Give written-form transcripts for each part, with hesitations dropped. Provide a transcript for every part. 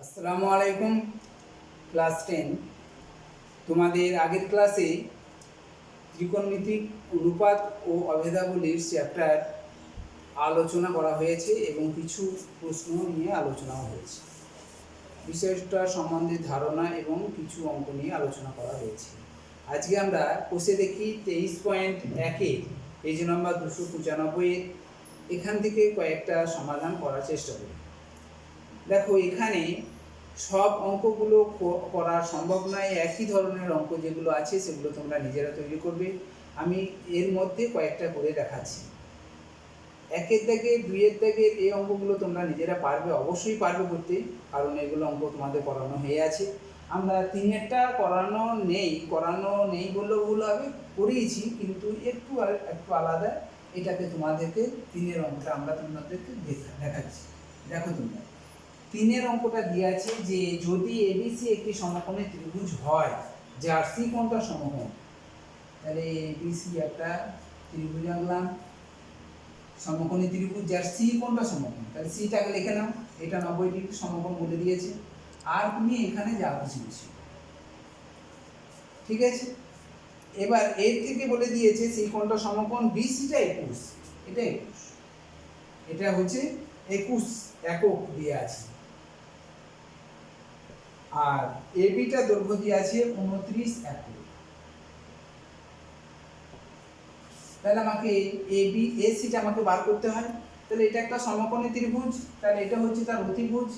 আসসালামু আলাইকুম। ক্লাস 10 তোমাদের আগের ক্লাসে ত্রিকোণমিতিক অনুপাত ও অভেদাবলীর চ্যাপ্টার আলোচনা করা হয়েছে এবং কিছু প্রশ্ন নিয়ে আলোচনাও হয়েছে। বিষয়টা সম্বন্ধে ধারণা এবং কিছু অঙ্ক নিয়ে আলোচনা করা হয়েছে। আজকে আমরা কোষে দেখি 23.1-এর পেজ নম্বর 295-এর এখান থেকে কয়েকটা সমাধান করার চেষ্টা করি। দেখো, এখানে সব অঙ্কগুলো করা সম্ভব নয়। একই ধরনের অঙ্ক যেগুলো আছে সেগুলো তোমরা নিজেরা তৈরি করবে। আমি এর মধ্যে কয়েকটা করে দেখাচ্ছি। 1-এর দাগে 2-এর দাগের এই অঙ্কগুলো তোমরা নিজেরা পারবে, অবশ্যই পারবে করতে, কারণ এগুলো অঙ্ক তোমাদের করানো হয়ে আছে। আমরা 3-এরটা করানো নেই বললেও ভুল হবে, করিয়েছি, কিন্তু একটু আলাদা। এটাকে তোমাদেরকে 3-এর অঙ্কটা আমরা তোমাদেরকে দেখাচ্ছি। দেখো, তোমরা 3-এর অঙ্কটা দিয়ে আছে যে যদি এবিসি একটি সমকোণী ত্রিভুজ হয় যার সি কোণটা সমকোণ, তাহলে এবিসি একটা ত্রিভুজ আঁকলাম, সমকোণী ত্রিভুজ যার সি কোণটা সমকোণ, তাহলে সিটাকে লিখে নাও। এটা 90 ডিগ্রি সমকোণ বলে দিয়েছে, আর তুমি এখানে যা খুশি খুশি, ঠিক আছে। এবার এর থেকে বলে দিয়েছে সি কোণটা সমকোণ, বিসিটা 21, এটা 21, এটা হচ্ছে 21 একক দিয়ে আছে, আর এবিটা দৈর্ঘ্য দিয়ে আছে 29 একক। তাহলে আমাকে এবি এসিটা আমাকে বার করতে হয়। তাহলে এটা একটা সমকোণী ত্রিভুজ, তাহলে এটা হচ্ছে তার অতিভুজ।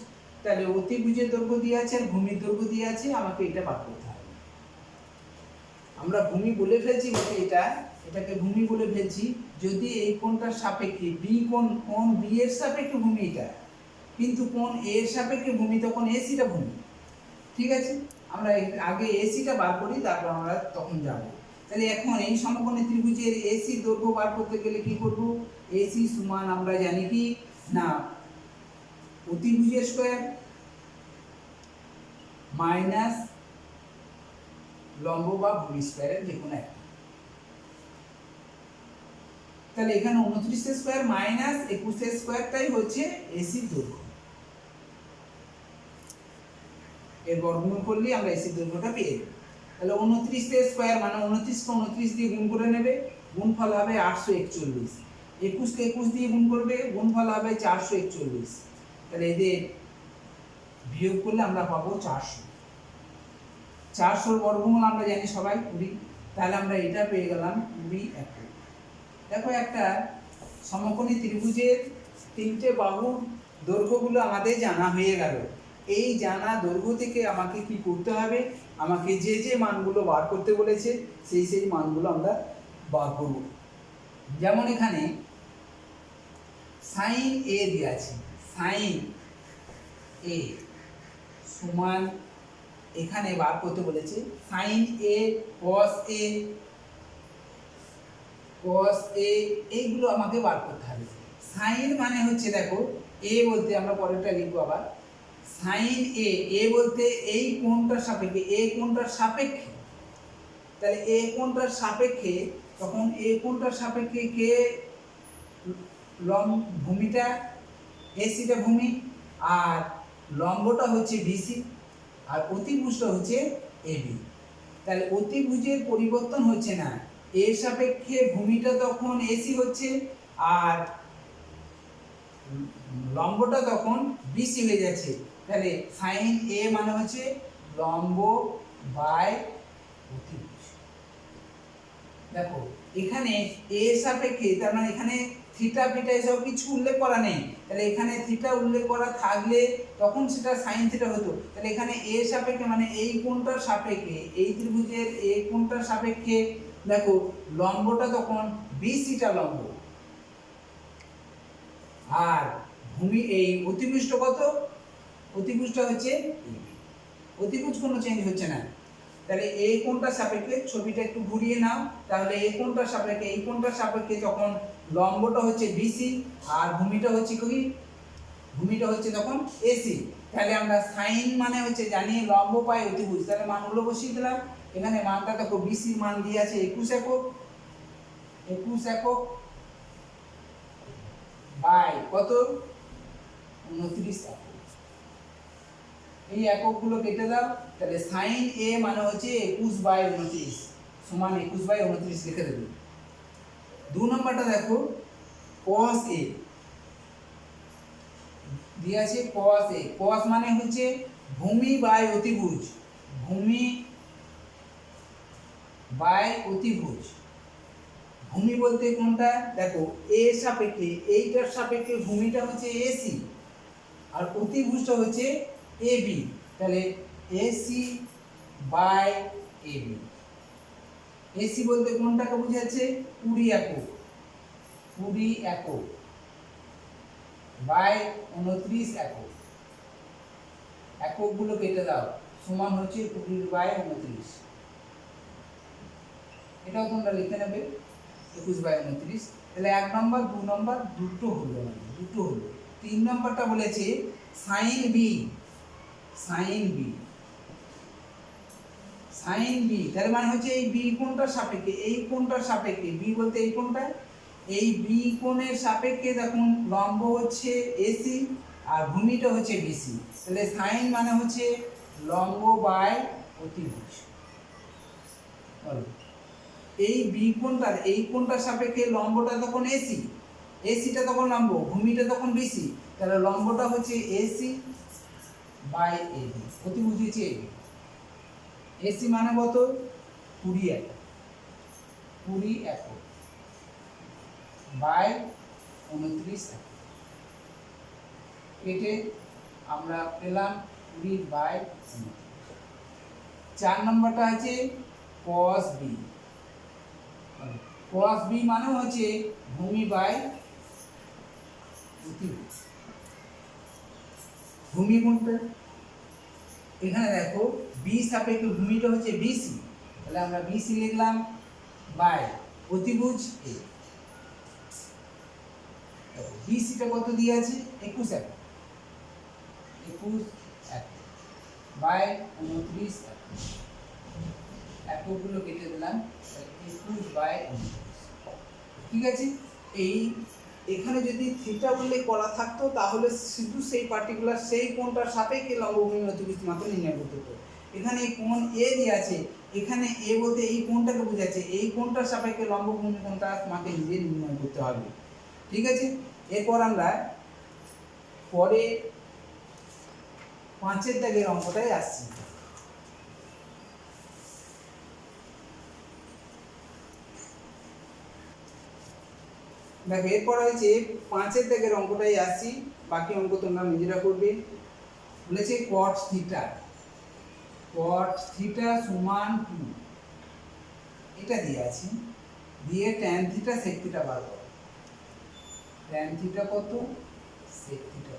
তাহলে অতিভুজের দৈর্ঘ্য দিয়ে আছে আর ভূমির দৈর্ঘ্য দিয়ে আছে, আমাকে এটা বার করতে হবে। আমরা ভূমি বলে ফেলছি বলে এটাকে ভূমি বলে ফেলছি। যদি এই কোণটার সাপেক্ষে বি কোণ বি এর সাপেক্ষে ভূমি এটা, কিন্তু কোণ এ এর সাপেক্ষে ভূমি, তখন এসিটা ভূমি, ঠিক আছে। আমরা আগে এসিটা বার করি, তারপর আমরা তখন যাব। তাহলে এখন এই সমকোণী ত্রিভুজের এসি দৈর্ঘ্য বার করতে গেলে কি করব? এসি সমান আমরা জানি কি না, অতিভুজের স্কয়ার মাইনাস লম্ব বা ভূমি স্কয়ারের যে কোনো একটা। তাহলে এখানে 29 স্কয়ার মাইনাস 21 স্কয়ারটাই হচ্ছে এসি দৈর্ঘ্য। এর বর্গমূল করলে আমরা এসি দৈর্ঘ্যটা পেয়ে যাব। তাহলে 29 স্কয়ার মানে 29 কে 29 দিয়ে গুণ করে নেবে, গুণফল হবে 841। 21 কে 21 দিয়ে গুণ করবে, গুণফল হবে 441। তাহলে এদের বিয়োগ করলে আমরা পাবো 400। 400 বর্গমূল আমরা জানি সবাই 20, তাহলে আমরা এটা পেয়ে গেলাম 20 একক। দেখো, একটা সমকোণী ত্রিভুজের 3টে বাহুর দৈর্ঘ্যগুলো আমাদের জানা হয়ে গেল। এই জানা দৈর্ঘ্য থেকে আমাকে কি করতে হবে? আমাকে যে মানগুলো বার করতে বলেছে সেই মানগুলো আমরা বার করব। যেমন এখানে সাইন এ দেওয়া আছে, সাইন এ সমান, এখানে বার করতে বলেছে সাইন এ কস এ, কস এ, এইগুলো আমাকে বার করতে হবে। সাইন মানে হচ্ছে, দেখো, এ বলতে আমরা পরেরটা লিখবো আবার, সাইন এ বলতে এই কোণটার সাপেক্ষে, এ কোণটার সাপেক্ষে, তাহলে এ কোণটার সাপেক্ষে, তখন এ কোণটার সাপেক্ষে কে ভূমিটা, এসিটা ভূমি, আর লম্বটা হচ্ছে বিসি, আর অতিভুজটা হচ্ছে এবি। তাহলে অতিভুজের পরিবর্তন হচ্ছে না, এর সাপেক্ষে ভূমিটা তখন এসি হচ্ছে, আর লম্বটা তখন বিসি হয়ে যাচ্ছে। তাহলে সাইন এ মানে হচ্ছে লম্ব বাই অতিভুজ। দেখো, এখানে এর সাপেক্ষে, তার মানে এখানে থিটা ফিটা এসব কিছু উল্লেখ করা নেই। তাহলে এখানে থিটা উল্লেখ করা থাকলে তখন সেটা সাইন থিটা হতো। তাহলে এখানে এর সাপেক্ষে মানে এই কোণটার সাপেক্ষে, এই ত্রিভুজের এই কোণটার সাপেক্ষে, দেখো লম্বটা তখন বিসিটা লম্ব, আর ভূমি এই অতিভুজটা কত? অতিভুজটা হচ্ছে অতিভুজ কোনো চেঞ্জ হচ্ছে না। তাহলে এই কোণটার সাপেক্ষে, ছবিটা একটু ঘুরিয়ে নাও, তাহলে এই কোণটার সাপেক্ষে, এই কোণটার সাপেক্ষে তখন লম্বটা হচ্ছে বিসি, আর ভূমিটা হচ্ছে কি? ভূমিটা হচ্ছে তখন এসি। তাহলে আমরা সাইন মানে হচ্ছে জানি লম্ব পাই অতিভুজ, তাহলে মানগুলো বসিয়ে দিলাম। এখানে মানটা দেখো, বিসির মান দিয়ে আছে 21 একক, 21 একক বাই কত? 29 একক। এই এককগুলো কেটে দাও, তাহলে সাইন এ মানে হচ্ছে 21/29 সমান 21/29 লিখে দেবে। 2 নম্বরটা দেখো cos a দিয়ে আছে cos a। cos মানে হচ্ছে ভূমি বাই অতিভুজ, ভূমি বাই অতিভুজ। ভূমি বলতে কোনটা দেখো এ সাপেক্ষে, এইটার সাপেক্ষে ভূমিটা হচ্ছে এসি আর অতিভুজটা হচ্ছে এবি, তাহলে এসি বাই এবি। এসি বলতে কোনটাকে বোঝাচ্ছে 20 একক, 20 একক বাই 29 একক। এককগুলো কেটে দাও, সমান হচ্ছে 20/29। এটাও তোমরা লিখে নেবে 21/29। তাহলে 1 নম্বর 2 নম্বর দুটো হলো, দুটো হলো। 3 নম্বরটা বলেছে sine B, sine B, sine B তার মানে হচ্ছে এই বি কোণটার সাপেক্ষে, এই কোণটার সাপেক্ষে, বি বলতে এই কোণটা, এই বি কোণের সাপেক্ষে দেখুন লম্ব হচ্ছে এসি আর ভূমিটা হচ্ছে বিসি, তাহলে সাইন মানে হচ্ছে লম্ব বাই অতিভুজ। বলো এই বি কোণটার, এই কোণটার সাপেক্ষে লম্বটা তখন এসি, এসিটা তখন লম্ব, ভূমিটা তখন বিসি, তাহলে লম্বটা হচ্ছে এসি বাই এবি, অতিভুজ হচ্ছে এবি। এসি মানে কত 20 একক, 20 একক বাই 29 একক। কেটে আমরা পেলাম 20/29। 4 নম্বরটা আছে cos b। cos b মানে হচ্ছে ভূমি বাই অতিভুজ। ভূমি কোনটা এখানে দেখো বি সাপেক্ষে ভূমিটা হচ্ছে বিসি, তাহলে আমরা বিসি লিখলাম বাই অতিভুজ এ। বিসিটা কত দিয়ে আছে 21 একক, 21 একক বাই 29 একক। এককগুলো কেটে দিলাম 21/29। ঠিক আছে, এই এখানে যদি থিটা উল্লেখ করা থাকতো তাহলে শুধু সেই পার্টিকুলার সেই কোণটার সাপেক্ষে লম্বভূমি অতিভুজ মাত্র নির্ণয় করতে হতো। এখানে এই কোণ এ দিয়ে আছে, এখানে এ বলতে এই কোণটাকে বোঝাচ্ছে, এই কোণটার সাপেক্ষে লম্বভূমি কোণটা তোমাকে নিজে নির্ণয় করতে হবে। ঠিক আছে, এরপর আমরা পরে 5 দাগের অঙ্কটাই আসছি। দেখো এরপর হয়েছে 5 দাগের অঙ্কটাই আসছি, বাকি অঙ্ক তোমরা নিজেরা করবে। বলেছে cot থিটা, cot থিটা সমান 2, এটা দিয়ে আছে, দিয়ে tan থিটা sec থিটা বার করো। tan থিটা কত sec থিটা,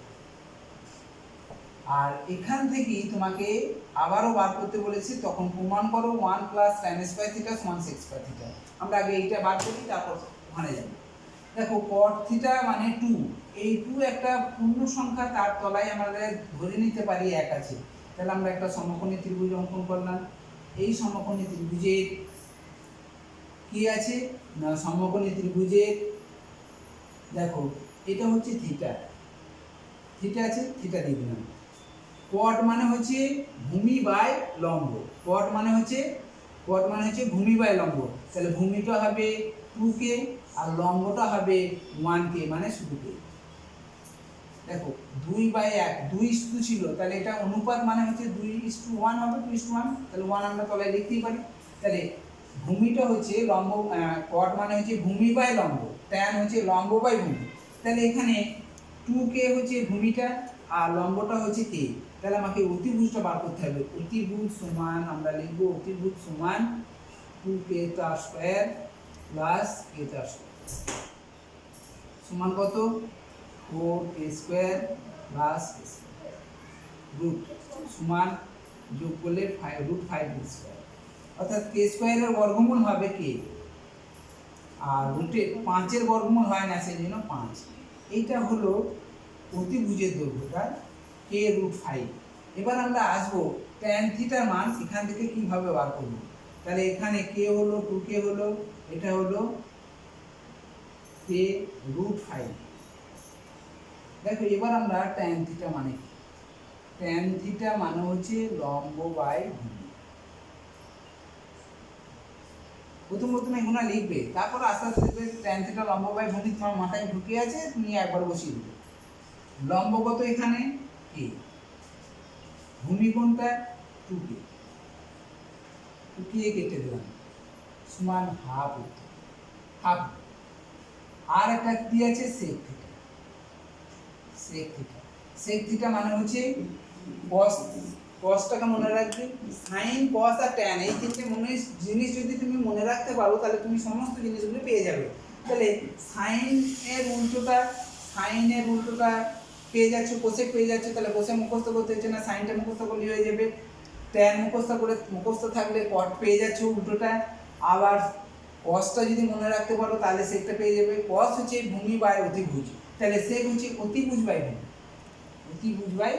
আর এখান থেকেই তোমাকে আবারও বার করতে বলেছি, তখন প্রমাণ করো 1 + tan স্কয়ার থিটা সমান sec স্কয়ার থিটা। আমরা আগে এইটা বার করি, তারপর ওখানে যাব। দেখো cot থিটা মানে 2, এই 2 একটা পূর্ণ সংখ্যা, তার তলায় আমরা ধরে নিতে পারি 1 আছে, তাহলে আমরা একটা সমকোণী ত্রিভুজ অঙ্কন করলাম। এই সমকোণী ত্রিভুজের কি আছে না, সমকোণী ত্রিভুজের দেখো এটা হচ্ছে থিটা, থিটা আছে, থিটা দিয়ে দিলাম। cot মানে হচ্ছে ভূমি বাই লম্ব, cot মানে হচ্ছে ভূমি বাই লম্ব, তাহলে ভূমিটা হবে 2k আর লম্বটা হবে 1k, মানে শুধু k। দেখো 2/1, 2:2 ছিল, তাহলে এটা অনুপাত মানে হচ্ছে 2:1 হবে, 2:1, তাহলে 1 আমরা তলায় লিখতেই পারি। তাহলে ভূমিটা হচ্ছে লম্ব, cot মানে হচ্ছে ভূমি বাই লম্ব, tan হচ্ছে লম্ব বাই ভূমি, তাহলে এখানে 2k হচ্ছে ভূমিটা আর লম্বটা হচ্ছে k, তাহলে আমাকে অতিভুজটা বার করতে হবে। অতিভুজ সমান আমরা লিখব অতিভুজ সমান 2k তার স্কয়ার প্লাস k তার স্কয়ার সমান কত 4k square plus k square, root সমান যোগ করলে √5k স্কয়ার, অর্থাৎ k স্কয়ারের বর্গমূল হবে k, আর রুটে 5 এর বর্গমূল হয় না, সেই জন্য 5। এইটা হলো অতিভুজের দৈর্ঘ্যটা k√5। এবার আমরা আসবো tan থিটার মান এখান থেকে কিভাবে বার করব। তাহলে এখানে k হলো 2k হলো, এটা হলো k√5। দেখো এবার আমরা tan থিটা মানে কি, ট্যান থিটা মানে হচ্ছে লম্ব বাই ভূমি। প্রথমে এগুলো লিখবে, তারপর আস্তে আস্তে দেখবে ট্যান থিটা লম্ব বাই ভূমি তোমার মাথায় ঢুকে আছে, তুমি একবার বসিয়ে দেবে। লম্ব কত এখানে কে, ভূমি কোনটা 2k, 2k কেটে দিলাম সমান হাফ, হাফ। আর একটা কি আছে sec theta, sec theta, sec theta মানে হচ্ছে cos, cosটাকে মনে রাখবে, সাইন cos আর tan এই তিনটে জিনিস যদি তুমি মনে রাখতে পারো তাহলে তুমি সমস্ত জিনিসগুলো পেয়ে যাবে। তাহলে সাইনের উল্টোটা পেয়ে যাচ্ছ, কোসেক পেয়ে যাচ্ছ, তাহলে কোসেক মুখস্থ করতে হচ্ছে না, সাইনটা মুখস্থ করলে হয়ে যাবে। tan মুখস্থ থাকলে cot পেয়ে যাচ্ছ উল্টোটা। আবার cosটা যদি মনে রাখতে পারো তাহলে সেকটা পেয়ে যাবে। cos হচ্ছে ভূমি বাই অতিভুজ, তাহলে সেক হচ্ছে অতিভুজ বাই ভূমি, অতিভুজ বাই,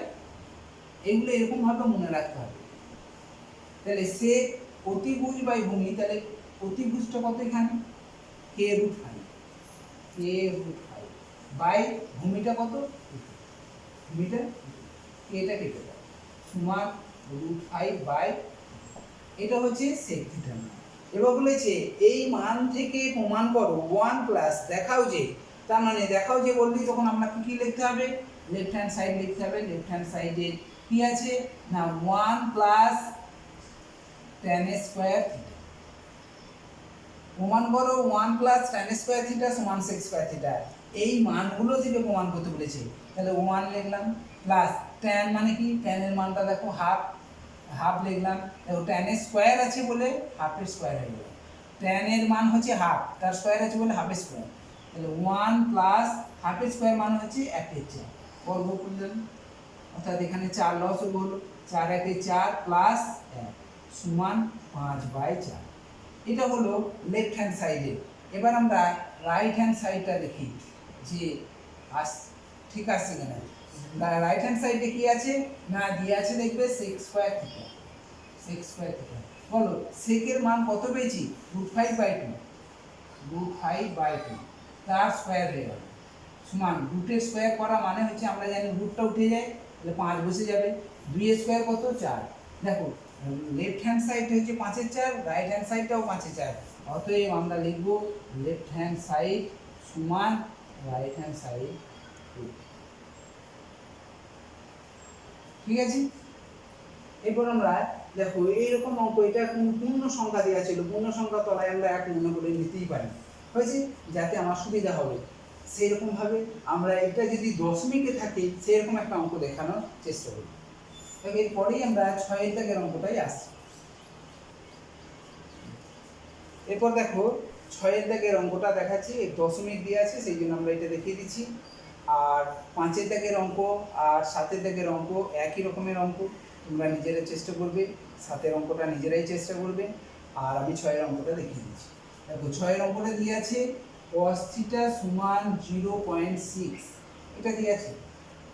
এগুলো এরকম ভাবে মনে রাখতে হবে। তাহলে সেক অতিভুজ বাই ভূমি, তাহলে অতিভুজটা কত এখানে k√5, k√5 বাই ভূমিটা কত, ভূমিটা এটা কেটে দাও সমান √5 বাই, এটা হচ্ছে সেক থিটা মান। এবার বলেছে এই মান থেকে প্রমাণ করো 1 প্লাস, দেখাও যে, তার মানে দেখাও যে বললি তখন আমরা কি লিখতে হবে, লেফট হ্যান্ড সাইড লিখতে হবে। লেফট হ্যান্ড সাইডে কি আছে না 1 প্লাস tan স্কয়ার থিটা, প্রমাণ করো 1 প্লাস tan স্কয়ার থিটা সমান sec স্কয়ার থিটা, এই মানগুলো থেকে প্রমাণ করতে বলেছে। তাহলে 1 লিখলাম প্লাস tan মানে কি, tan এর মানটা দেখো হাফ, হাফ লিখলাম, দেখো tan স্কয়ার আছে বলে হাফের স্কয়ার হয়ে গেল, tan এর মান হচ্ছে হাফ, তার স্কয়ার আছে বলে হাফের স্কয়ার, তাহলে 1 প্লাস হাফের স্কয়ার মানে হচ্ছে 1/4 বর্গ করলাম, অর্থাৎ এখানে 4 লস হলো, 4 1 4 প্লাস 1 সমান 5/4। এটা হলো লেফট হ্যান্ড সাইডে। এবার আমরা রাইট হ্যান্ড সাইডটা দেখি যে ঠিক আছে কিনা। রাইট হ্যান্ড সাইডে কি আছে না দিয়ে আছে, দেখবে sec square theta, sec square theta, বলো সেকের মান কত পেয়েছি √5/2, √5/2 তার স্কয়ার হয়ে গেল সমান, রুটের স্কয়ার করা মানে হচ্ছে আমরা জানি রুটটা উঠে যায়, তাহলে 5 বসে যাবে, 2 এর স্কয়ার কত 4। দেখো লেফট হ্যান্ড সাইড হচ্ছে 5/4, রাইট হ্যান্ড সাইডটাও 5/4, অতএব আমরা লিখব লেফট হ্যান্ড সাইড সমান রাইট হ্যান্ড সাইড। ঠিক আছে, এরপর আমরা দেখো এইরকম অঙ্ক, এটা পূর্ণ সংখ্যা দেওয়া ছিল, পূর্ণ সংখ্যা তলায় আমরা 1 মনে করে নিতেই পারি, হয়েছে, যাতে আমার সুবিধা হবে সেরকম ভাবে আমরা এটা যদি দশমিকে থাকে সেরকম একটা অঙ্ক দেখানোর চেষ্টা করি। এরপরেই আমরা 6 দাগের অঙ্কটাই আসছি। এরপর দেখো 6 দাগের অঙ্কটা দেখাচ্ছি, দশমিক দিয়ে আছে সেই জন্য আমরা এটা দেখিয়ে দিচ্ছি। আর 5 দাগের অঙ্ক আর 7 দাগের অঙ্ক একই রকমের অঙ্ক, তোমরা নিজেরা চেষ্টা করবে, 7 অঙ্কটা নিজেরাই চেষ্টা করবে, আর আমি 6 অঙ্কটা দেখিয়ে দিচ্ছি। দেখো 6 অঙ্কটা দিয়ে আছে cos থিটা সমান 0.6, এটা দিয়ে আছে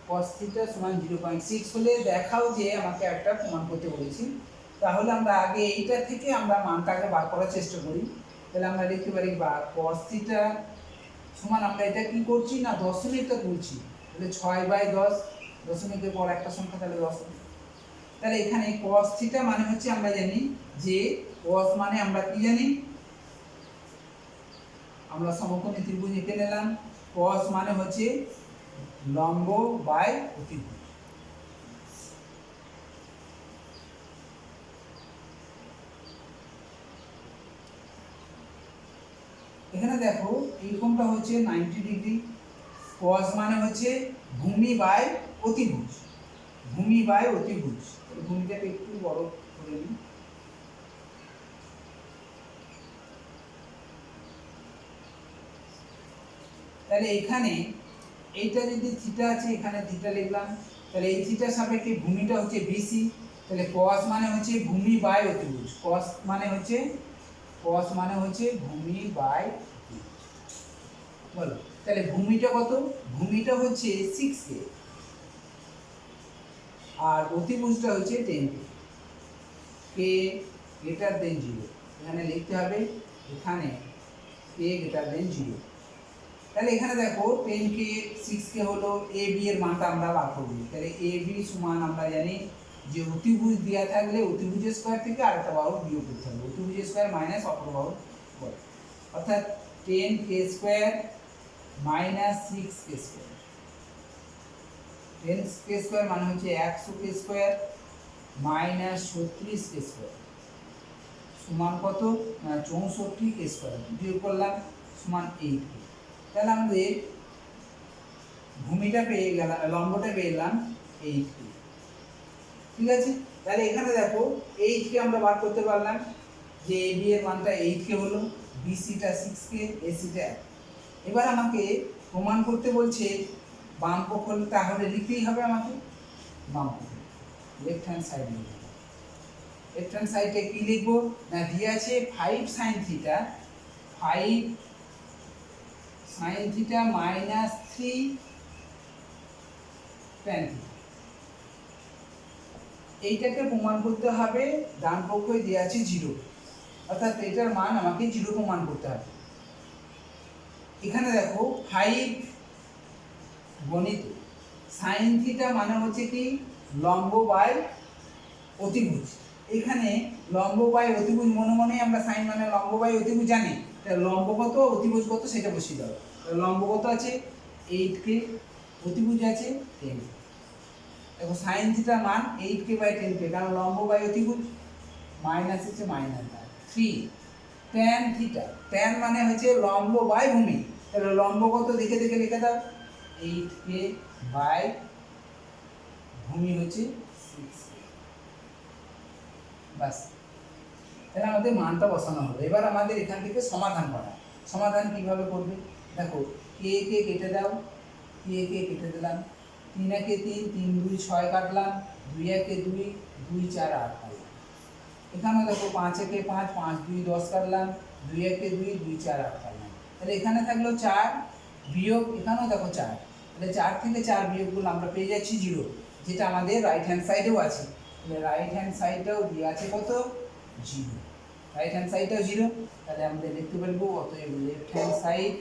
cos থিটা সমান 0.6 হলে দেখাও যে আমাকে একটা প্রমাণ করতে বলেছি। তাহলে আমরা আগে এইটা থেকে আমরা মানটাকে বার করার চেষ্টা করি। তাহলে আমরা লিখতে পারি বা cos থিটা সমান, আমরা এটা কি করছি না দশমিকটা তুলছি, তাহলে 6/10, দশমিকের পর একটা সংখ্যা তাহলে 10। তাহলে এখানে cos থিটা মানে হচ্ছে আমরা জানি যে cos মানে আমরা কি জানি, আমরা সমকোণী ত্রিভুজ এঁকে নিলাম, cos মানে হচ্ছে লম্ব বাই অতিভুজ। এখানে দেখো এইরকমটা হচ্ছে 90 ডিগ্রি, cos মানে হচ্ছে ভূমি বাই অতিভুজ, ভূমি বাই অতিভুজ, ভূমিটাকে একটু বড় করে নিই। তাহলে এখানে এইটা যদি থিটা আছে এখানে থিটা লিখলাম, তাহলে এই থিটার সাপেক্ষে ভূমিটা হচ্ছে বিসি, তাহলে cos মানে হচ্ছে ভূমি বাই অতিভুজ, cos মানে হচ্ছে ভূমি বাই অতিভুজ, বলো তাহলে ভূমিটা কত, ভূমিটা হচ্ছে 6k আর অতিভুজটা হচ্ছে 10k, k গ্রেটার দেন 0, এখানে লিখতে হবে এখানে k গ্রেটার দেন 0। তাহলে এখানে দেখো 10কে 6কে হলো এ বি এর মানটা আমরা বার করব। তাহলে এ বি সমান আমরা জানি যে অতিভুজ দেওয়া থাকলে অতিভুজের স্কয়ার থেকে আরেকটা বাহু বিয়োগ করতে হবে, অতিভুজের স্কয়ার মাইনাস অপর বাহু স্কয়ার, অর্থাৎ 10k square minus 6k square. 10k square মানে হচ্ছে 100k square minus 36k square সমান কত? 64k স্কয়ার বিয়োগ করলাম সমান 8k। তাহলে আমাদের ভূমিটা পেয়ে গেলাম, লম্বটা পেয়ে গেলাম 8k। ঠিক আছে, তাহলে এখানে দেখো 8k আমরা বার করতে পারলাম যে এ বি এর মানটা 8k হলো, বি সিটা 6k, এ সিটা 1। এবার আমাকে প্রমাণ করতে বলছে বাম পক্ষ, তাহলে লিখতেই হবে আমাকে বাম পক্ষ, লেফট হ্যান্ড সাইড লিখব। লেফট হ্যান্ড সাইডে কি লিখবো না, দিয়ে আছে 5 sin theta, 5 sin theta minus 3 tan theta. এইটাকে প্রমাণ করতে হবে ডান পক্ষে দেওয়া আছে 0, অর্থাৎ এটার মান আমাকে 0 প্রমাণ করতে হবে। এখানে দেখো 5 গণিত sin থিটা মানে হচ্ছে কি লম্ব বাই অতিভুজ। এখানে লম্ব বাই অতিভুজ মনে মনে আমরা সাইন মানে লম্ব বাই অতিভুজ জানি, তাহলে লম্ব কত অতিভুজ কত সেটা বসিয়ে দাও। লম্ব কত আছে 8k, অতিভুজ আছে 10। দেখো সাইন থিটার মান 8k বাই 10k, কারণ লম্ব বাই অতিভুজ, মাইনাস হচ্ছে মাইনাস 3 tan থিটা, tan মানে হচ্ছে লম্ব বাই ভূমি, তাহলে লম্ব কত দেখে দেখে লিখে দাও 8k বাই ভূমি হচ্ছে 6k। বাস, তাহলে আমাদের মানটা বসানো হবে। এবার আমাদের এখান থেকে সমাধান করা। সমাধান কিভাবে করবে দেখো, কে কে কেটে দাও, কে কে কেটে দিলাম, 3 একে 3, 3 2 6 কাটলাম, 2 একে 2, 2 4 8 কাটলাম। এখানে দেখো 5 একে 5, 5 2 10 কাটলাম, 2 একে 2, 2 4 8 কাটলাম। তাহলে এখানে থাকলো 4 বিয়োগ, এখানেও দেখো 4, তাহলে 4 থেকে 4 বিয়োগ করলে আমরা পেয়ে যাচ্ছি 0, যেটা আমাদের রাইট হ্যান্ড সাইডেও আছে। তাহলে রাইট হ্যান্ড সাইডটাও দিয়ে আছে কত 0, রাইট হ্যান্ড সাইডটাও 0। তাহলে আমরা লিখতে পারবো অতএব লেফট হ্যান্ড সাইড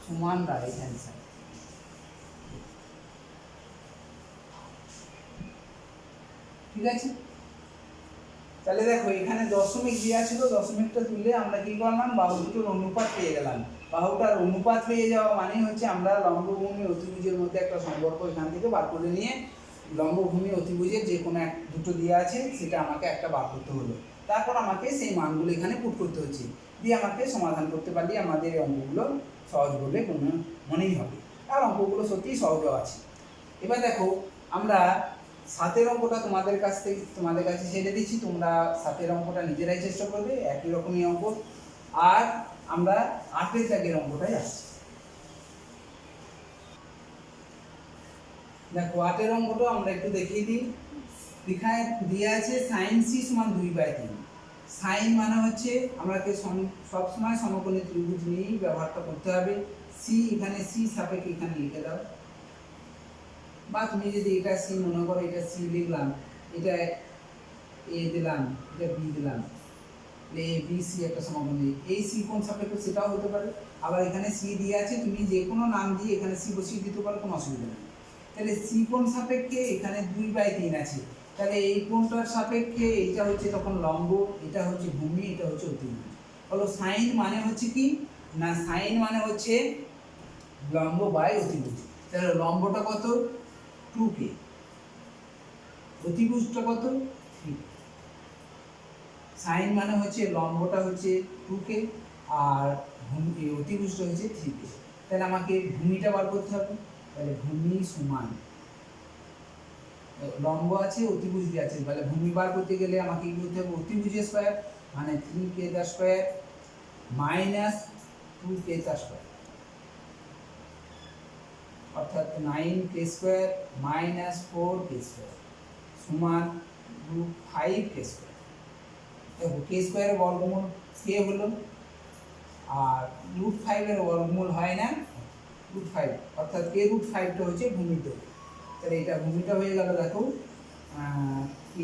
সমান রাইট হ্যান্ড সাইড। ঠিক আছে, তাহলে দেখো এখানে দশমিক দেওয়া ছিল, দশমিকটা তুলে আমরা কি করলাম বাহু দুটোর অনুপাত পেয়ে গেলাম। বাহুটার অনুপাত পেয়ে যাওয়া মানে হচ্ছে আমরা লম্বভূমি অতিভুজের মধ্যে একটা সম্পর্ক এখান থেকে বার করে নিয়ে লম্বভূমি অতিভুজের যে কোনো এক দুটো দেওয়া আছে সেটা আমাকে একটা বার করতে হলো, তারপর আমাকে সেই মানগুলো এখানে পুট করতে হচ্ছে, দিয়ে আমাকে সমাধান করতে পারলে আমাদের এই অঙ্কগুলো সহজ বলে মনেই হবে। আর অঙ্কগুলো সত্যিই সহজও আছে। এবার দেখো আমরা 7 অঙ্কটা তোমাদের কাছে ছেড়ে দিচ্ছি, তোমরা 7 অঙ্কটা নিজেরাই চেষ্টা করবে, একই রকমই অঙ্ক। আর আমরা 8 দাগের অঙ্কটাই আসছি। দেখো 8 অঙ্কটা আমরা একটু দেখিয়ে দিই। এখানে দিয়ে আছে sin c সমান 2/3। সাইন মানে হচ্ছে আমাকে সবসময় সমকোণী ত্রিভুজ নিয়েই ব্যবহারটা করতে হবে। সি, এখানে সি সাপেক্ষে এখানে লিখে দাও, বা তুমি যদি এটা সি মনে করো, এটা সি লিখলাম, এটা এ দিলাম, এটা বি দিলাম, এ বি সি একটা সমকোণী। এই সি কোণ সাপেক্ষে সেটাও হতে পারে, আবার এখানে সি দিয়ে আছে, তুমি যে কোনো নাম দিয়ে এখানে সি বসিয়ে দিতে পারো, কোনো অসুবিধা নেই। তাহলে সি কোণ সাপেক্ষে এখানে 2/3 আছে, তাহলে এই কোণটার সাপেক্ষে এটা হচ্ছে তখন লম্ব, এটা হচ্ছে ভূমি, এটা হচ্ছে অতিভুজ। হলো সাইন মানে হচ্ছে কি না, সাইন মানে হচ্ছে লম্ব বাই অতিভুজ। তাহলে লম্বটা কত 2k, অতিভুজটা কত 3k। সাইন মানে হচ্ছে লম্বটা হচ্ছে 2k আর অতিভুজটা হচ্ছে 3k। তাহলে আমাকে ভূমিটা বার করতে হবে। তাহলে ভূমি সমান লম্ব আছে অতিভুজ দিয়ে আছে, তাহলে ভূমি বার করতে গেলে আমাকে কি করতে হবে অতিভুজের স্কয়ার মানে 3k তার স্কয়ার মাইনাস 2k তার স্কয়ার, অর্থাৎ 9k square minus 4k square সমান 5k স্কয়ার। দেখো k স্কয়ারের বর্গমূল k হলো, আর √5 এর বর্গমূল হয় না √5, অর্থাৎ k √5টা হচ্ছে ভূমির দৈর্ঘ্য। তাহলে এটা ভূমিটা হয়ে গেল দেখো k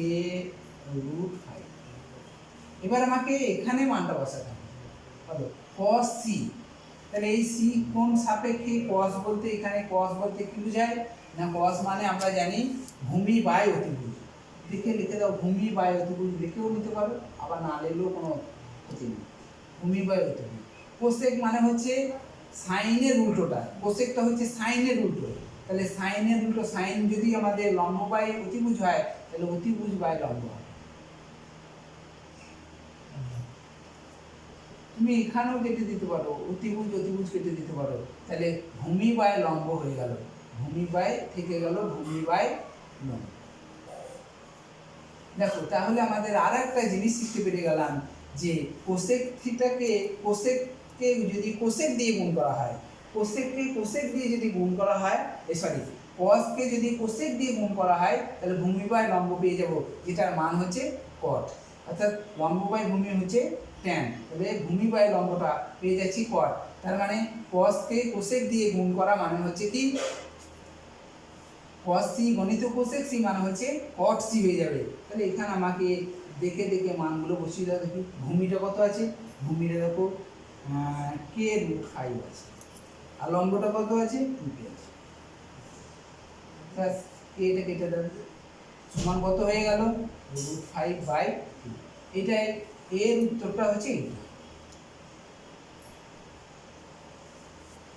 √5। এবার আমাকে এখানে মানটা বসাতে হবে, cos c তাহলে এই সি কোন সাপেক্ষে কস বলতে, এখানে কস বলতে কি বোঝায় না, কস মানে আমরা জানি ভূমি বাই অতিভুজ। লিখে দাও ভূমি বাই অতিভুজ, লিখেও নিতে পারো, আবার না লিখলেও কোনো ক্ষতি নেই। ভূমি বাই অতিভুজ। কোসেক মানে হচ্ছে সাইনের উল্টোটা, কোসেকটা হচ্ছে সাইনের উল্টো। তাহলে সাইনের উল্টো, সাইন যদি আমাদের লম্ব বাই অতিভুজ হয় তাহলে অতিভুজ বাই লম্ব হয়। তুমি এখানেও কেটে দিতে পারো, অতিভুজ কেটে দিতে পারো, তাহলে ভূমি বাই লম্ব হয়ে গেল, ভূমি বাই থেকে গেল ভূমি বাই লম্ব। দেখো তাহলে আমাদের আর একটা জিনিস শিখতে পেরে গেলাম যে কোসেক থিটাকে কোসেককে যদি কোসেক দিয়ে গুণ করা হয়, কোসেককে কোসেক দিয়ে যদি গুণ করা হয়, সরি কসকে যদি কোসেক দিয়ে গুণ করা হয় তাহলে ভূমি বাই লম্ব পেয়ে যাব, যেটার মান হচ্ছে কট, অর্থাৎ লম্ব বাই ভূমি হচ্ছে ট্যান। তাহলে ভূমি বাই লম্বটা পেয়ে যাচ্ছি কট। তার মানে কসকে কোসেক দিয়ে গুণ করা মানে হচ্ছে কি cos c গণিত কোসেক c মানে হচ্ছে cot c হয়ে যাবে। তাহলে এখানে আমাকে দেখে দেখে মানগুলো বসিয়ে দাও দেখি। ভূমিটা কত আছে, ভূমিটা দেখো k√5 আছে, আর লম্বটা কত আছে 2p আছে, ব্যাস এটা কেটে দাও, সমান কত হয়ে গেল √5/2। এটা এর উত্তরটা হচ্ছে এটা।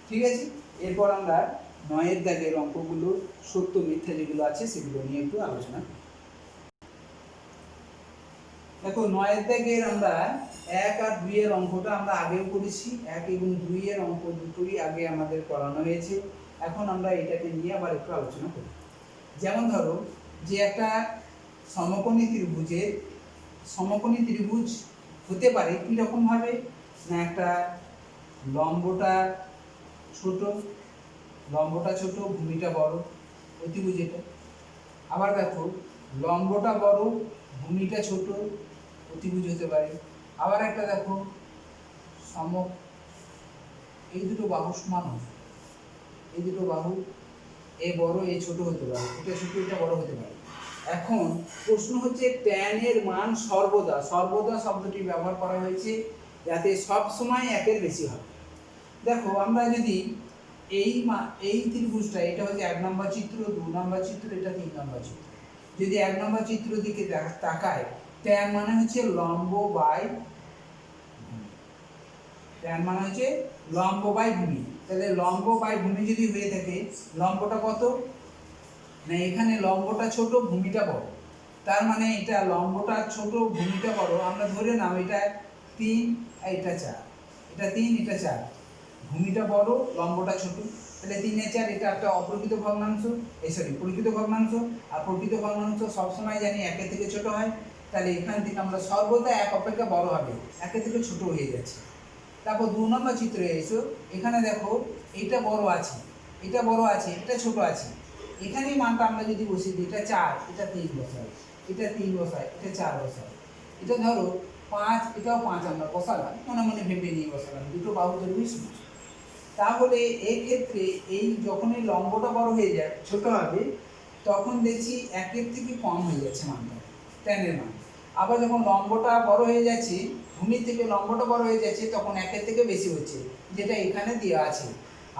ঠিক আছে, এরপর আমরা 9 দাগের অঙ্কগুলো সত্য মিথ্যা যেগুলো আছে সেগুলো নিয়ে একটু আলোচনা করি। দেখো 9 দাগের আমরা 1 আর 2 এর অঙ্কটা আমরা আগেও করেছি, 1 এবং 2 এর অঙ্ক দুটোই আগে আমাদের করানো হয়েছে। এখন আমরা এটাকে নিয়ে আবার একটু আলোচনা করি। যেমন ধরো যে একটা সমকোণী ত্রিভুজ হতে পারে কীরকম ভাবে না, একটা লম্বটা ছোট ভূমিটা বড়, অতিভুজ এটা। আবার দেখো লম্বটা বড় ভূমিটা ছোট, অতিভুজ হতে পারে। আবার একটা দেখো এই দুটো বাহু সমান হবে, এই দুটো বাহু এ বড় এ ছোট হতে পারে, এটা ছোট এটা বড় হতে পারে। এখন প্রশ্ন হচ্ছে ট্যান এর মান সর্বদা শব্দটি ব্যবহার করা হয়েছে যাতে সব সময় একের বেশি হয়। দেখো আমরা যদি এই ত্রিভুজটা, এটা হচ্ছে 1 নম্বর চিত্র, 2 নম্বর চিত্র, এটা 3 নম্বর চিত্র। যদি 1 নম্বর চিত্র দিকে তাকায়, ট্যান মানে হচ্ছে লম্ব বাই ভূমি। তাহলে লম্ব বাই ভূমি যদি হয়ে থাকে, লম্বটা কত না, এখানে লম্বটা ছোট ভূমিটা বড়, তার মানে এটা লম্বটা ছোট ভূমিটা বড়। আমরা ধরে নাও এটা 3 আর এটা 4, এটা 3 এটা 4, ভূমিটা বড় লম্বটা ছোট, তাহলে 3/4 এটা একটা অপ্রকৃত ভগ্নাংশ, প্রকৃত ভগ্নাংশ। আর প্রকৃত ভগ্নাংশ সবসময় জানি 1 থেকে ছোট হয়, তাহলে এখান থেকে আমরা সর্বদা 1 অপেক্ষা বড় হবে, 1 থেকে ছোট হয়ে যাচ্ছে। তারপর 2 নম্বর চিত্রে এসো, এখানে দেখো এটা বড় আছে এটা ছোট আছে, এখানেই মানটা আমরা যদি বসিয়ে দিই, এটা 4 এটা 3 বসাই, এটা 3 বসাই, এটা 4 বসাই, এটা ধরো 5 এটাও 5 আমরা বসালাম, মনে মনে ভেবে নিয়ে বসালাম, দুটো বাহু ধরবি সমান। তাহলে এই ক্ষেত্রে এই যখনই লম্বটা বড় হয়ে যায় ছোট হবে, তখন দেখছি 1 থেকে কম হয়ে যাচ্ছে মানটা, ট্যানের মান। আবার যখন লম্বটা বড় হয়ে যাচ্ছে, ভূমির থেকে লম্বটা বড় হয়ে যাচ্ছে, তখন 1 থেকে বেশি হচ্ছে, যেটা এখানে দেওয়া আছে।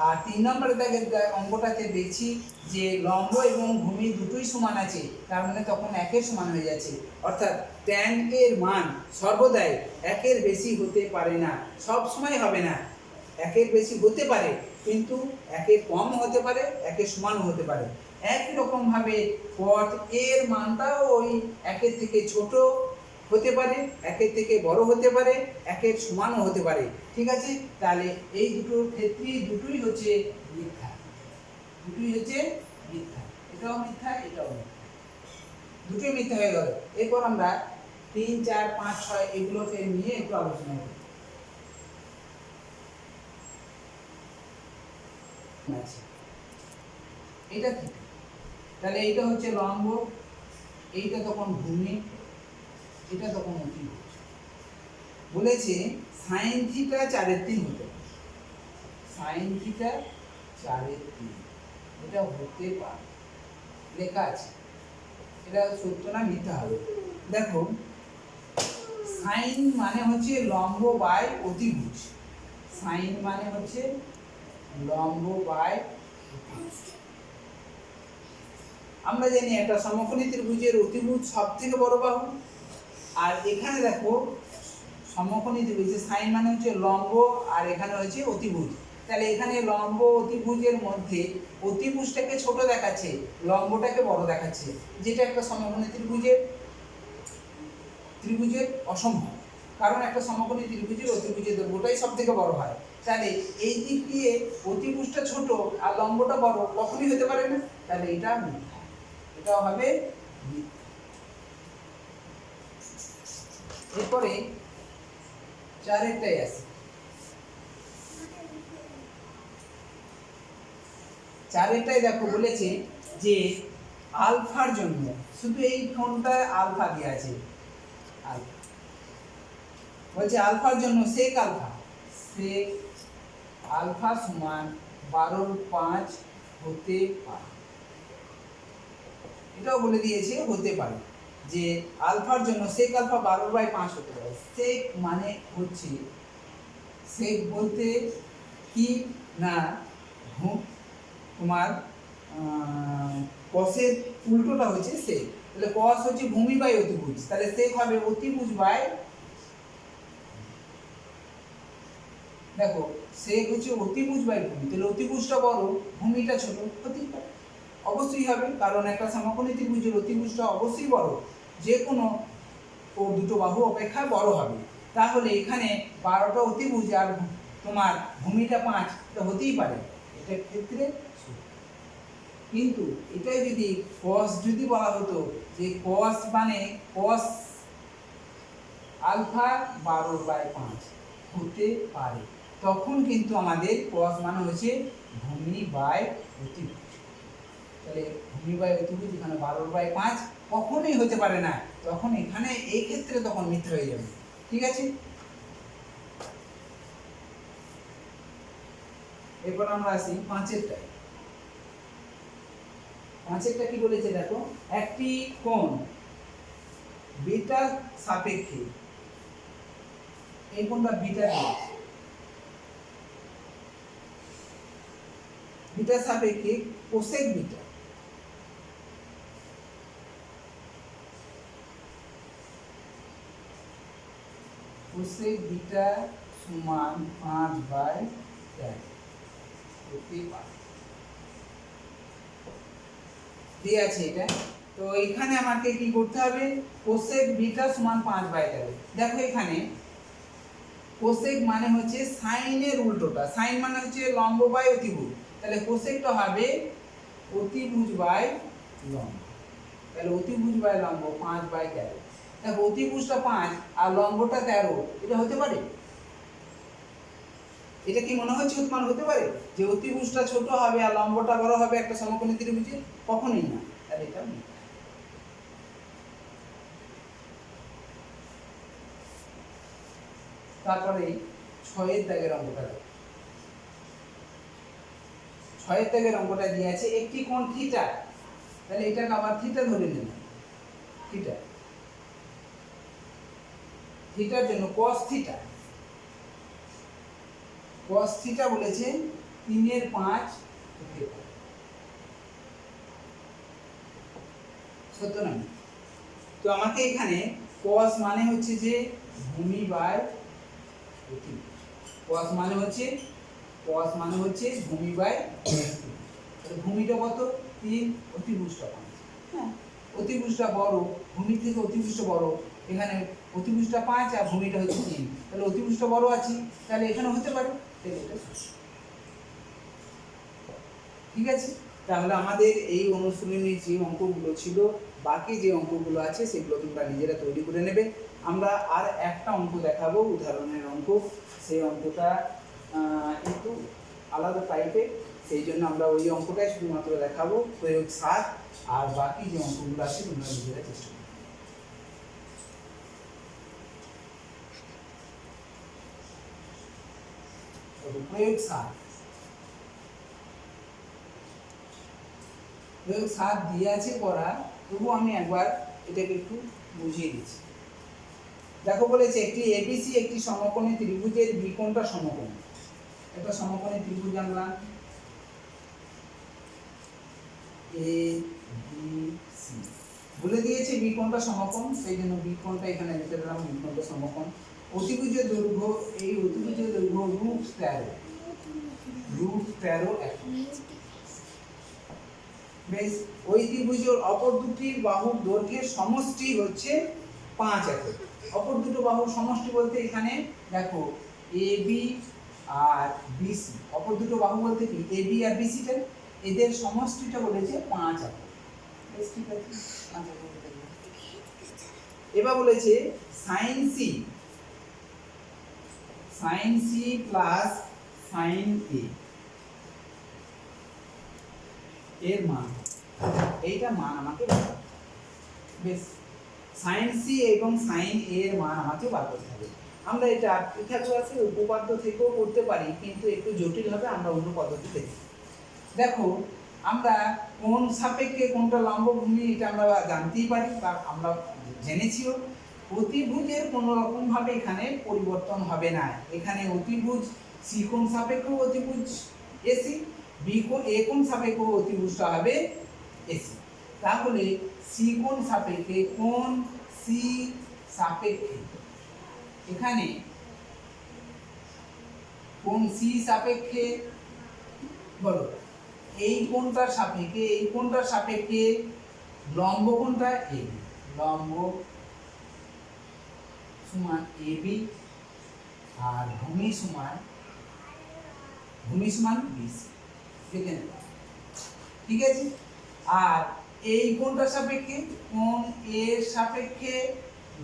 আর 3 নম্বরের দাগের অঙ্কটাতে দেখছি যে লম্ব এবং ভূমি দুটোই সমান আছে, তার মানে তখন 1 সমান হয়ে যাচ্ছে। অর্থাৎ ট্যান এর মান সর্বদাই 1 বেশি হতে পারে না, সব সময় হবে না। 1 বেশি হতে পারে, কিন্তু 1 কম হতে পারে, 1 সমানও হতে পারে। একই রকম ভাবে কট এর মানটাও ওই 1 থেকে ছোট হতে পারে, 1 থেকে বড় হতে পারে, 1 সমানও হতে পারে। ঠিক আছে, তাহলে এই দুটোর ক্ষেত্রেই দুটোই হচ্ছে মিথ্যা, এটাও মিথ্যা এটাও মিথ্যা, দুটোই মিথ্যা হয়ে গেল। এরপর আমরা 3, 4, 5, 6 এগুলোকে নিয়ে একটু আলোচনা করি। এটা ঠিক, তাহলে এইটা হচ্ছে লম্ব, এইটা তখন ভূমি, এটা তখন অতিভুজ। বলেছে sin θ 4/3 হতে পারে, sin θ 4/3 এটা হতে পারে, লেখা আছে। এটা সত্য না মিথ্যা হবে? দেখো সাইন মানে হচ্ছে লম্ব বাই অতিভুজ, সাইন মানে হচ্ছে লম্ব বাই, আমরা জানি একটা সমকোণী ত্রিভুজের অতিভুজ সবথেকে বড় বাহু, আর এখানে দেখো সমকোণী ত্রিভুজের সাইন মানে হচ্ছে লম্ব আর এখানে হচ্ছে অতিভুজ। তাহলে এখানে লম্ব অতিভুজের মধ্যে অতিভুজটাকে ছোট দেখাচ্ছে, লম্বটাকে বড় দেখাচ্ছে, যেটা একটা সমকোণী ত্রিভুজের অসম্ভব। কারণ একটা সমকোণী ত্রিভুজের অতিভুজের দৈর্ঘ্যটাই সব থেকে বড় হয়। তাহলে এই দিক দিয়ে অতিভুজটা ছোট আর লম্বটা বড় কখনই হতে পারে না, তাহলে এটা মিথ্যা, এটাও হবে মিথ্যা। এরপরে চারেরটাই আছে, চারেরটাই দেখো বলেছে যে আলফার জন্য, শুধু এই কোণটায় আলফা দেওয়া আছে, আলফা বলছে আলফার জন্য সেক আলফা সমান 12/5 হতে পারে। এটাও বলে দিয়েছে হতে পারে যে আলফার জন্য সেক আলফা 12/5 হতে পারে। সেক মানে হচ্ছে, সেক বলতে কি না তোমার কসের উল্টোটা হচ্ছে সেক। তাহলে কস হচ্ছে ভূমি বাই অতিভুজ, তাহলে সেক হবে অতিভুজ বাই, দেখো সেক হচ্ছে অতিভুজ বাই ভূমি, তাহলে অতিভুজটা বড় ভূমিটা ছোট, হতেই পারে, অবশ্যই হবে, কারণ একটা সমকোণী ত্রিভুজের অতিভুজটা অবশ্যই বড়, যে কোনো ও দুটো বাহু অপেক্ষা বড় হবে। তাহলে এখানে 12টা অতিভুজ আর তোমার ভূমিটা 5, এটা হতেই পারে, এটার ক্ষেত্রে। কিন্তু এটাই যদি কস যদি বলা হতো যে কস মানে কস আলফা 12/5 হতে পারে, তখন কিন্তু আমাদের কস মানে হচ্ছে ভূমি বাই অতিভুজ। তাহলে ভূমি বাই অতিভুজ এখানে 12/5 কখনোই হতে পারে না, তখন এখানে এই ক্ষেত্রে তখন মিথ্যা হয়ে যাবে। ঠিক আছে, এরপর আমরা আসি পাঁচেরটায়। পাঁচেরটা কি বলেছে দেখো, একটি কোণ বিটা সাপেক্ষে, এই কোণটা বিটা দিয়েছে, বিটা সাপেক্ষে কোসেক বিটা, কোসেক বিটা সমান 5/13 হতে পারে, দিয়ে আছে এটা। তো এখানে আমাকে কি করতে হবে, কোসেক বিটা সমান 5/13। দেখো এখানে কোসেক মানে হচ্ছে সাইনের উল্টোটা, সাইন মানে হচ্ছে লম্ব বাই অতিভুজ, তাহলে কোসেকটা হবে অতিভুজ বাই লম্ব, তাহলে অতিভুজ বাই লম্ব 5/13। দেখো অতিভুজটা 5 আর লম্বটা 13, এটা হতে পারে? এটা কি মনে হচ্ছে উৎপন্ন হতে পারে যে অতিভুজটা ছোট হবে আর লম্বটা বড় হবে একটা সমকোণী ত্রিভুজে? কখনোই না, তাহলে এটা মিথ্যা। তারপরে 6এর দাগের অঙ্কটা দেখো, 6এর দাগের অঙ্কটা দিয়ে আছে একটি কোণ থিটা, তাহলে এটাকে আবার থিটা ধরে নেব, থিটা, থিটার জন্য cos থিটা, cos থিটা বলেছে 3/5 হতে পারে, সত্য না? তো আমাকে এখানে cos মানে হচ্ছে যে ভূমি বাই অতিভুজ, cos মানে হচ্ছে ভূমি বাই অতিভুজ। তাহলে ভূমিটা কত? 3, অতিভুজটা 5। হ্যাঁ, অতিভুজটা বড়, ভূমি থেকে অতিভুজটা বড়, এখানে অতিভুজটা 5 আর ভূমিটা হচ্ছে 3, তাহলে অতিভুজটা বড় আছে, তাহলে এখানে হতে পারে, ঠিক আছে। তাহলে আমাদের এই অনুশীলনীর যে অঙ্কগুলো ছিল, বাকি যে অঙ্কগুলো আছে সেগুলো তোমরা নিজেরা তৈরি করে নেবে। আমরা আর একটা অঙ্ক দেখাবো, উদাহরণের অঙ্ক, সেই অঙ্কটা একটু আলাদা টাইপের, সেই জন্য আমরা ওই অঙ্কটাই শুধুমাত্র দেখাবো, প্রয়োগ 7, আর বাকি যে অঙ্কগুলো আছে তোমরা নিজেরা চেষ্টা করবে। প্রয়োগ 7 দিয়ে আছে পড়া, তবু আমি একবার এটাকে একটু বুঝিয়ে দিচ্ছি। দেখো বলেছে একটি এবিসি একটি সমকোণী ত্রিভুজের বিকোণটা সমকোণী, একটা সমকোণী ত্রিভুজ আনলাম এ বি সি, বলে দিয়েছে বি কোণটা সমকোণ, সেই জন্য বি কোণটা এখানে লিখে দিলাম, বি কোণটা সমকোণ। অতিভুজের দৈর্ঘ্য, এই অতিভুজের দৈর্ঘ্য √13 একক। বেশ, ওই ত্রিভুজের অপর দুটি বাহুর দৈর্ঘ্যের সমষ্টি হচ্ছে 5 একক। অপর দুটো বাহুর সমষ্টি বলতে এখানে দেখো এবি আর বিসি, অপর দুটো বাহু বলতে কি এবি আর বিসিটা, এদের সমষ্টিটা বলেছে 5 একক। বেশ, ঠিক আছে, 5 একক। এবার বলেছে সাইন সি প্লাস সাইন এ এর মান, এইটা মান আমাকে বার করতে হবে। বেশ, সাইন সি এবং সাইন এ এর মান আমাকে বার করতে হবে। আমরা এটা পিথাগোরাসের উপপাদ্য থেকেও করতে পারি, কিন্তু একটু জটিল হবে, আমরা অন্য পদ্ধতি দেখি। দেখো, আমরা কোন সাপেক্ষে কোনটা লম্ব ভূমি এটা আমরা জানতেই পারি, বা আমরা জেনেছিও। অতিভুজের কোনো রকম ভাবে এখানে পরিবর্তন হবে না। এখানে অতিভুজ সি কোণ সাপেক্ষে অতিভুজ এসি, বি কোণ এ কোণ সাপেক্ষে অতিভুজটা হবে এসি। তাহলে সি কোণ সাপেক্ষে, কোণ সি সাপেক্ষে, এখানে কোণ সি সাপেক্ষে বলো, এই কোণটার সাপেক্ষে, এই কোণটার সাপেক্ষে লম্ব কোণটা এবি, লম্ব সমান এবি, আর ভূমি সমান বিসি, দেখে নেব, ঠিক আছে। আর এই কোণটার সাপেক্ষে, কোণ এর সাপেক্ষে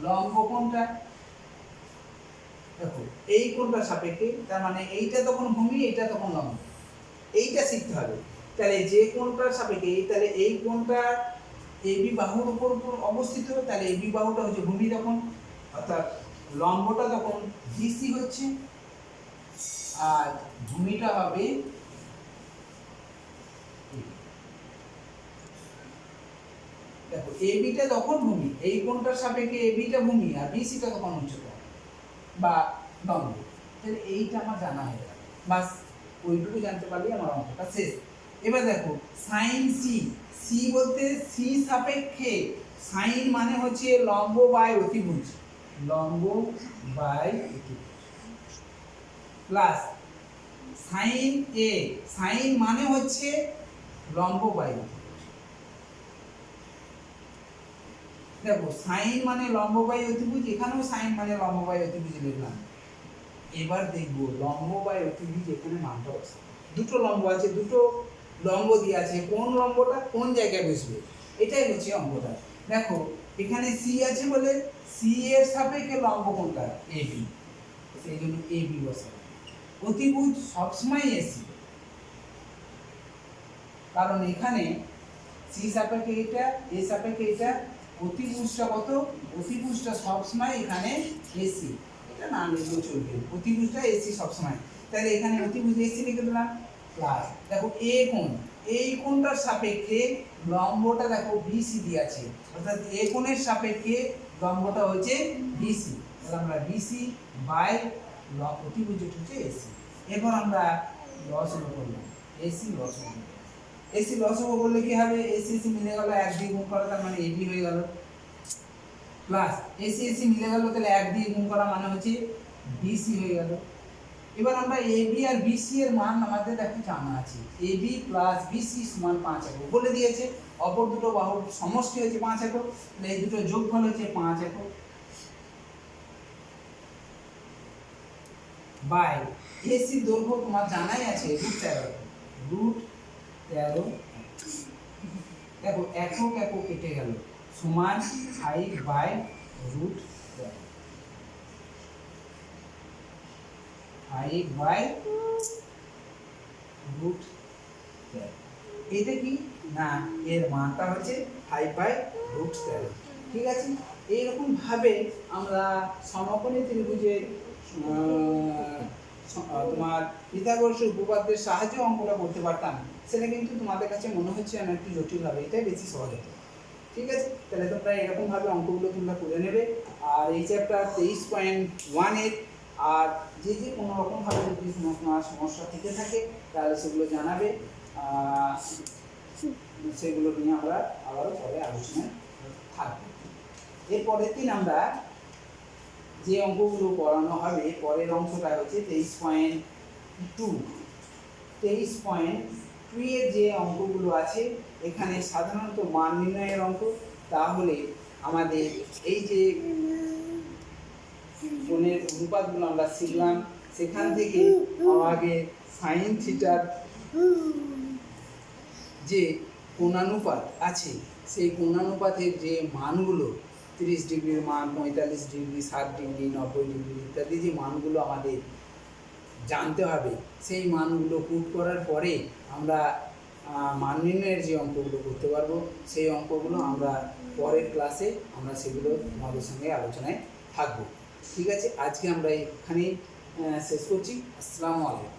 লম্ব কোণটা, দেখো এই কোণটার সাপেক্ষে, তার মানে এইটা তখন ভূমি, এইটা তখন লম্ব, এইটা শিখতে হবে। তাহলে যে কোণটার সাপেক্ষে, তাহলে এই কোণটা এবি বাহুর উপর অবস্থিত, তাহলে এবি বাহুটা হচ্ছে ভূমি তখন, অর্থাৎ লম্বটা তখন বিসি হচ্ছে, আর ভূমিটা হবে দেখো এবিটা তখন ভূমি, এই কোণটার সাপেক্ষে এবিটা ভূমি, আর বিসিটা তখন উচ্চতা বা লম্ব। তাহলে এইটা আমার জানা হয়ে গেল, বাস ওইটুকু জানতে পারলেই আমার অঙ্কটা শেষ। এবার দেখো সাইন সি বলতে সি সাপেক্ষে, সাইন মানে হচ্ছে লম্ব বাই অতিভুজ, লম্ব বাই অতিভুজ, প্লাস সাইন এ, সাইন মানে হচ্ছে লম্ব বাই অতিভুজ। দেখো সাইন মানে লম্ব বাই অতিভুজ, এখানেও সাইন মানে লম্ব বাই অতিভুজ লিখলাম। এবার দেখবো লম্ব বাই অতিভুজ এখানে মানটা বসে, দুটো লম্ব আছে, দুটো লম্ব দিয়ে আছে, কোন লম্বটা কোন জায়গায় বসবে, এটাই হচ্ছে অঙ্কটা। দেখো এখানে সি আছে বলে সি এর সাপেক্ষে লম্ব কোনটা এবি, সেই জন্য এবি বসে। অতিভুজ সবসময় এসি, কারণ এখানে সি সাপেক্ষে এটা, এ সাপেক্ষে এটা, অতিভুজটা কত, অতিভুজটা সবসময় এখানে এসি, এটা না লিখলেও চলবে, অতিভুজটা এসি সবসময়। তাহলে এখানে অতিভুজ এসি লিখে দিলাম, প্লাস দেখো এ কোণ, এই কোণটার সাপেক্ষে লম্বটা দেখো বিসি দিয়ে আছে, অর্থাৎ এ কোণের সাপেক্ষে লম্বটা হচ্ছে বিসি, তাহলে আমরা বিসি বাই অতিভুজ হচ্ছে এসি। এরপর আমরা লসাগু করলাম, এসি লসাগু, এসি লসাগু করলে কি হবে, এসি এসি মিলে গেল, 1 দিয়ে গুণ করা, তার মানে এবি হয়ে গেল, প্লাস এসি এসি মিলে গেল, তাহলে 1 দিয়ে গুণ করা মানে হচ্ছে বিসি হয়ে গেল। এবার আমরা এবি আর বিসি এর মান আমাদের দেখো জানা আছে, এবি প্লাস বিসি সমান 5 একক বলে দিয়েছে, অপর দুটো বাহুর সমষ্টি হচ্ছে 5 একক, তাহলে এই দুটো যোগফল হচ্ছে 5 একক, বাই এসি দৈর্ঘ্য তোমার জানাই আছে √13, দেখো একক একক কেটে গেল, সমান 5 বাই √13, 5 বাই √13, এটা কি না, এর মানটা হচ্ছে 5 বাই √13, ঠিক আছে। এইরকম ভাবে আমরা সমকোণী ত্রিভুজের তোমার পিথাগোরাসের উপপাদ্যের সাহায্যে অঙ্কটা করতে পারতাম, সেটা কিন্তু তোমাদের কাছে মনে হচ্ছে না একটু জটিল হবে, এটাই বেশি সহজ হতো, ঠিক আছে। তাহলে তোমরা এরকম ভাবে অঙ্কগুলো তোমরা করে নেবে। আর এই চ্যাপ্টার 23.1 এর আর যে কোনো রকমভাবে যদি তোমার সমস্যা থেকে থাকে তাহলে সেগুলো জানাবে, সেগুলো নিয়ে আমরা আবারও পরে আলোচনায় থাকবো। এরপরের দিন আমরা যে অঙ্কগুলো পড়ানো হবে, পরের অংশটা হচ্ছে 23.2। 23.2 এর যে অঙ্কগুলো আছে এখানে সাধারণত মান নির্ণয়ের অঙ্ক। তাহলে আমাদের এই যে কোণের অনুপাতগুলো আমরা শিখলাম, সেখান থেকে আমাকে সাইন থিটার যে কোণানুপাত আছে সেই কোণানুপাতের যে মানগুলো 30 ডিগ্রির মান, 45 ডিগ্রি, 60 ডিগ্রি, 90 ডিগ্রি ইত্যাদি যে মানগুলো আমাদের জানতে হবে, সেই মানগুলো পুট করার পরে আমরা মান নির্ণয়ের যে অঙ্কগুলো করতে পারবো, সেই অঙ্কগুলো আমরা পরের ক্লাসে আমরা সেগুলো তোমাদের সঙ্গে আলোচনায় থাকবো। ঠিক আছে, আজকে আমরা এখানেই শেষ করছি। আসসালামু আলাইকুম।